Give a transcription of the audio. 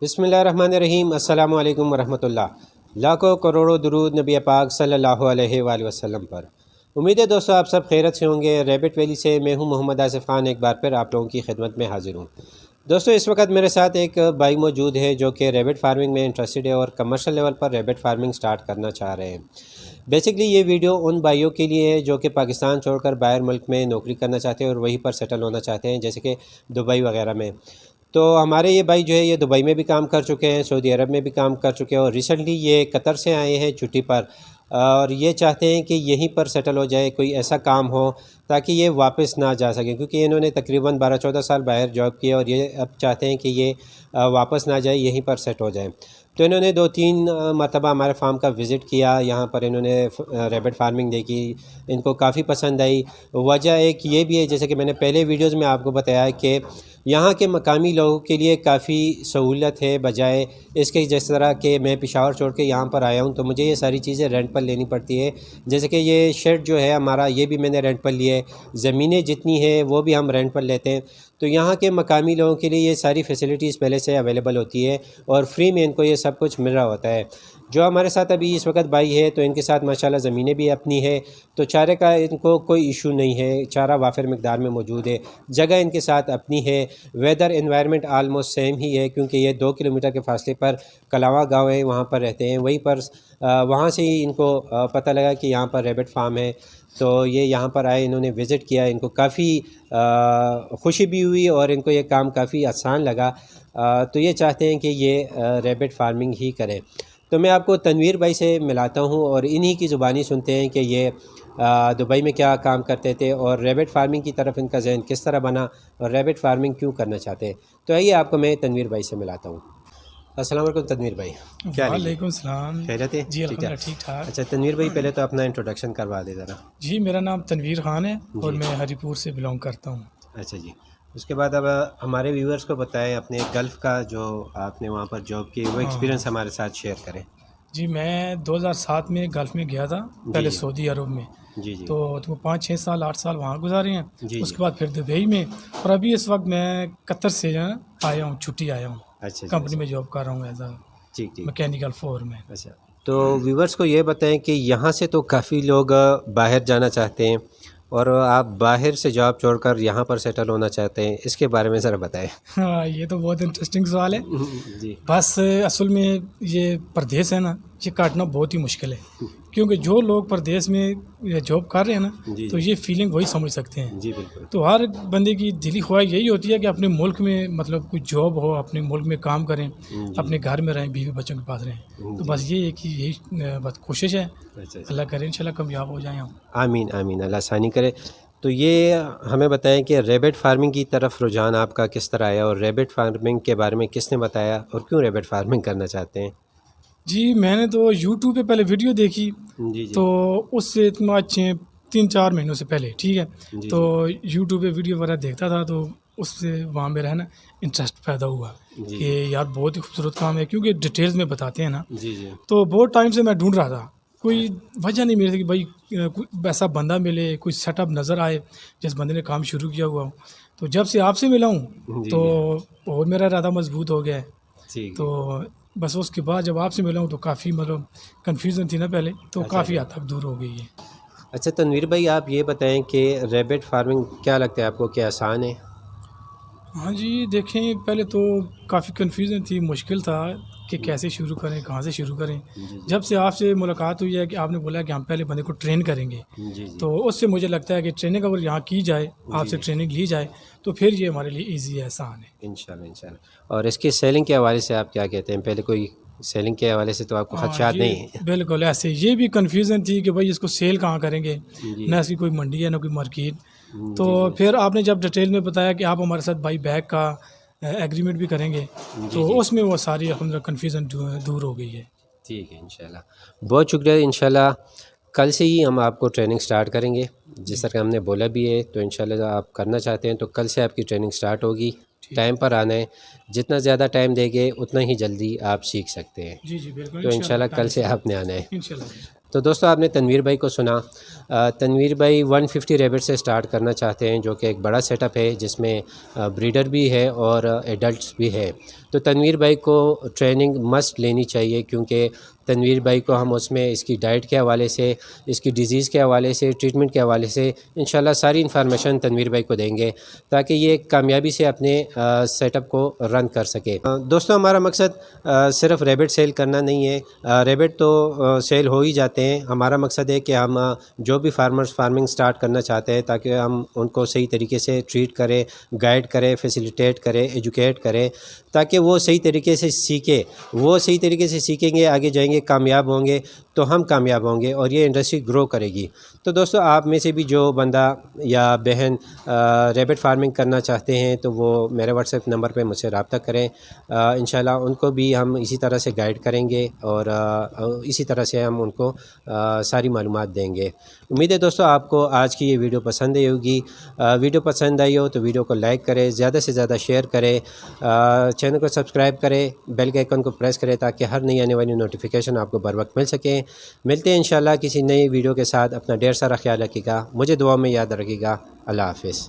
بسم اللہ الرحمن الرحیم۔ السلام علیکم ورحمۃ اللہ۔ لاکھوں کروڑوں درود نبی پاک صلی اللہ علیہ وآلہ وسلم پر۔ امید ہے دوستو آپ سب خیرت سے ہوں گے۔ ریبٹ ویلی سے میں ہوں محمد آصف خان، ایک بار پھر آپ لوگوں کی خدمت میں حاضر ہوں۔ دوستو اس وقت میرے ساتھ ایک بھائی موجود ہے جو کہ ریبٹ فارمنگ میں انٹرسٹڈ ہے اور کمرشل لیول پر ریبٹ فارمنگ سٹارٹ کرنا چاہ رہے ہیں۔ بیسکلی یہ ویڈیو ان بھائیوں کے لیے ہے جو کہ پاکستان چھوڑ کر باہر ملک میں نوکری کرنا چاہتے ہیں اور وہیں پر سیٹل ہونا چاہتے ہیں، جیسے کہ دبئی وغیرہ میں۔ تو ہمارے یہ بھائی جو ہے یہ دبئی میں بھی کام کر چکے ہیں، سعودی عرب میں بھی کام کر چکے ہیں، اور ریسنٹلی یہ قطر سے آئے ہیں چھٹی پر، اور یہ چاہتے ہیں کہ یہیں پر سیٹل ہو جائے، کوئی ایسا کام ہو تاکہ یہ واپس نہ جا سکیں، کیونکہ انہوں نے تقریباً 12-14 سال باہر جاب کی اور یہ اب چاہتے ہیں کہ یہ واپس نہ جائے، یہیں پر سیٹ ہو جائیں۔ تو انہوں نے 2-3 مرتبہ ہمارے فارم کا وزٹ کیا، یہاں پر انہوں نے ریبٹ فارمنگ دیکھی، ان کو کافی پسند آئی۔ وجہ ایک یہ بھی ہے، جیسے کہ میں نے پہلے ویڈیوز میں آپ کو بتایا کہ یہاں کے مقامی لوگوں کے لیے کافی سہولت ہے، بجائے اس کے جس طرح کہ میں پشاور چھوڑ کے یہاں پر آیا ہوں تو مجھے یہ ساری چیزیں رینٹ پر لینی پڑتی ہے۔ جیسے کہ یہ شیڈ جو ہے ہمارا، یہ بھی میں نے رینٹ پر لیا ہے، زمینیں جتنی ہیں وہ بھی ہم رینٹ پر لیتے ہیں۔ تو یہاں کے مقامی لوگوں کے لیے یہ ساری فیسلٹیز پہلے سے اویلیبل ہوتی ہے اور فری میں ان کو یہ سب کچھ مل رہا ہوتا ہے۔ جو ہمارے ساتھ ابھی اس وقت بھائی ہے تو ان کے ساتھ ماشاءاللہ زمینیں بھی اپنی ہے، تو چارے کا ان کو کوئی ایشو نہیں ہے، چارہ وافر مقدار میں موجود ہے، جگہ ان کے ساتھ اپنی ہے، ویدر انوائرمنٹ آلموسٹ سیم ہی ہے، کیونکہ یہ 2 کلومیٹر کے فاصلے پر کلاواں گاؤں ہے، وہاں پر رہتے ہیں، وہیں پر وہاں سے ہی ان کو پتہ لگا کہ یہاں پر ریبٹ فارم ہے، تو یہ یہاں پر آئے، انہوں نے وزٹ کیا، ان کو کافی خوشی بھی ہوئی اور ان کو یہ کام کافی آسان لگا، تو یہ چاہتے ہیں کہ یہ ریبٹ فارمنگ ہی کریں۔ تو میں آپ کو تنویر بھائی سے ملاتا ہوں اور انہی کی زبانی سنتے ہیں کہ یہ دبئی میں کیا کام کرتے تھے اور ریبٹ فارمنگ کی طرف ان کا ذہن کس طرح بنا اور ریبٹ فارمنگ کیوں کرنا چاہتے ہیں۔ تو آئیے آپ کو میں تنویر بھائی سے ملاتا ہوں۔ السلام علیکم تنویر بھائی، کیا حال ہے؟ وعلیکم السلام۔ خیریت ہے؟ جی الحمدللہ ٹھیک ٹھاک۔ اچھا تنویر بھائی، پہلے تو اپنا انٹروڈکشن کروا دے ذرا۔ جی میرا نام تنویر خان ہے اور میں ہری پور سے بلانگ کرتا ہوں۔ اچھا جی، اس کے بعد اب ہمارے ویورز کو بتائیں اپنے گلف کا جو آپ نے وہاں پر جاب کی وہ ایکسپیرینس ہمارے ساتھ شیئر کریں۔ جی میں 2007 میں گلف میں گیا تھا، پہلے سعودی عرب میں، جی جی تو 5-6 سال 8 سال وہاں گزارے ہیں، جی اس کے بعد پھر دبئی میں، اور ابھی اس وقت میں قطر سے آیا ہوں، چھٹی آیا ہوں، اچھا کمپنی میں جاب کر رہا ہوں ایز اے ٹھیک ٹھیک۔ میکینیکل 4 میں۔ اچھا، تو ویورز کو یہ بتائیں کہ یہاں سے تو کافی لوگ باہر جانا چاہتے ہیں اور آپ باہر سے جاب چھوڑ کر یہاں پر سیٹل ہونا چاہتے ہیں، اس کے بارے میں ذرا بتائیں۔ ہاں یہ تو بہت انٹرسٹنگ سوال ہے۔ جی بس اصل میں یہ پردیس ہے نا، یہ کاٹنا بہت ہی مشکل ہے، کیونکہ جو لوگ پردیس میں جاب کر رہے ہیں نا تو یہ فیلنگ وہی سمجھ سکتے ہیں۔ جی بالکل۔ تو ہر بندے کی دلی خواہش یہی ہوتی ہے کہ اپنے ملک میں مطلب کوئی جاب ہو، اپنے ملک میں کام کریں، اپنے گھر میں رہیں، بیوی بچوں کے پاس رہیں، تو بس یہ ہے کہ یہی بس کوشش ہے، اللہ کرے انشاءاللہ کامیاب ہو جائیں ہم۔ آمین آمین، اللہ آسانی کرے۔ تو یہ ہمیں بتائیں کہ ریبٹ فارمنگ کی طرف رجحان آپ کا کس طرح آیا اور ریبٹ فارمنگ کے بارے میں کس نے بتایا اور کیوں ریبٹ فارمنگ کرنا چاہتے ہیں؟ جی میں نے تو یوٹیوب پہ پہلے ویڈیو دیکھی، جی جی تو اس سے اتنا اچھے 3-4 مہینوں سے پہلے، ٹھیک ہے، جی تو یوٹیوب پہ ویڈیو وغیرہ دیکھتا تھا، تو اس سے وہاں میرا ہے نا انٹرسٹ پیدا ہوا جی کہ یار بہت ہی خوبصورت کام ہے، کیونکہ ڈیٹیلز میں بتاتے ہیں نا، جی جی تو بہت ٹائم سے میں ڈھونڈ رہا تھا، کوئی وجہ نہیں مل رہی کہ بھائی کوئی ایسا بندہ ملے، کوئی سیٹ اپ نظر آئے جس بندے نے کام شروع کیا ہوا ہو، تو جب سے آپ سے ملا ہوں جی تو اور میرا ارادہ مضبوط ہو گیا ہے۔ ٹھیک۔ تو بس اس کے بعد جب آپ سے ملا ہوں تو کافی مطلب کنفیوژن تھی نا پہلے، تو کافی حد تک دور ہو گئی ہے۔ اچھا تنویر بھائی، آپ یہ بتائیں کہ ریبٹ فارمنگ کیا لگتا ہے آپ کو، کیا آسان ہے؟ ہاں جی دیکھیں، پہلے تو کافی کنفیوژن تھی، مشکل تھا کہ کیسے شروع کریں، کہاں سے شروع کریں۔ جب سے آپ سے ملاقات ہوئی ہے کہ آپ نے بولا کہ ہم پہلے بندے کو ٹرین کریں گے، جی جی تو اس سے مجھے لگتا ہے کہ ٹریننگ اگر یہاں کی جائے، آپ سے ٹریننگ لی جائے، تو پھر یہ ہمارے لیے ایزی ہے، آسان ہے۔ انشاءاللہ انشاءاللہ۔ اور اس کی سیلنگ کے حوالے سے آپ کیا کہتے ہیں؟ پہلے کوئی سیلنگ کے حوالے سے تو آپ کو خدشات نہیں ہیں؟ بالکل ایسے یہ بھی کنفیوژن تھی کہ بھائی اس کو سیل کہاں کریں گے، نہ اس کی کوئی منڈی ہے نہ کوئی مارکیٹ، تو پھر آپ نے جب ڈیٹیل میں بتایا کہ آپ ہمارے ساتھ بائی بیک کا ایگریمنٹ بھی کریں گے، تو اس میں وہ ساری کنفیوژن دور ہو گئی ہے۔ ٹھیک ہے انشاءاللہ، بہت شکریہ۔ انشاءاللہ کل سے ہی ہم آپ کو ٹریننگ سٹارٹ کریں گے، جس طرح ہم نے بولا بھی ہے، تو انشاءاللہ آپ کرنا چاہتے ہیں تو کل سے آپ کی ٹریننگ سٹارٹ ہوگی۔ ٹائم پر آنا ہے، جتنا زیادہ ٹائم دیں گے اتنا ہی جلدی آپ سیکھ سکتے ہیں۔ جی جی بالکل، تو انشاءاللہ کل سے آپ نے آنا ہے۔ انشاءاللہ۔ تو دوستو آپ نے تنویر بھائی کو سنا، تنویر بھائی 150 ریبٹ سے سٹارٹ کرنا چاہتے ہیں، جو کہ ایک بڑا سیٹ اپ ہے جس میں بریڈر بھی ہے اور ایڈلٹس بھی ہے۔ تو تو تنویر بھائی کو ٹریننگ مسٹ لینی چاہیے، کیونکہ تنویر بھائی کو ہم اس میں اس کی ڈائٹ کے حوالے سے، اس کی ڈیزیز کے حوالے سے، ٹریٹمنٹ کے حوالے سے انشاءاللہ ساری انفارمیشن تنویر بھائی کو دیں گے تاکہ یہ کامیابی سے اپنے سیٹ اپ کو رن کر سکے۔ دوستوں ہمارا مقصد صرف ریبٹ سیل کرنا نہیں ہے، ریبٹ تو سیل ہو ہی جاتے ہیں، ہمارا مقصد ہے کہ ہم جو بھی فارمرز فارمنگ سٹارٹ کرنا چاہتے ہیں تاکہ ہم ان کو صحیح طریقے سے ٹریٹ کریں، گائیڈ کریں، فیسیلیٹیٹ کریں، ایجوکیٹ کریں تاکہ وہ صحیح طریقے سے سیکھیں، وہ صحیح طریقے سے سیکھیں گے، آگے جائیں گے، کامیاب ہوں گے تو ہم کامیاب ہوں گے اور یہ انڈسٹری گرو کرے گی۔ تو دوستو آپ میں سے بھی جو بندہ یا بہن ریبٹ فارمنگ کرنا چاہتے ہیں تو وہ میرے واٹس ایپ نمبر پہ مجھ سے رابطہ کریں، انشاءاللہ ان کو بھی ہم اسی طرح سے گائیڈ کریں گے اور اسی طرح سے ہم ان کو ساری معلومات دیں گے۔ امید ہے دوستو آپ کو آج کی یہ ویڈیو پسند آئی ہوگی، ویڈیو پسند آئی ہو تو ویڈیو کو لائک کریں، زیادہ سے زیادہ شیئر کریں، چینل کو سبسکرائب کریں، بیل کے آئیکن کو پریس کریں تاکہ ہر نئی آنے والی نوٹیفیکیشن آپ کو بر وقت مل سکیں۔ ملتے ہیں انشاءاللہ کسی نئی ویڈیو کے ساتھ، اپنا ڈھیر سارا خیال رکھیے گا، مجھے دعا میں یاد رکھیے گا۔ اللہ حافظ۔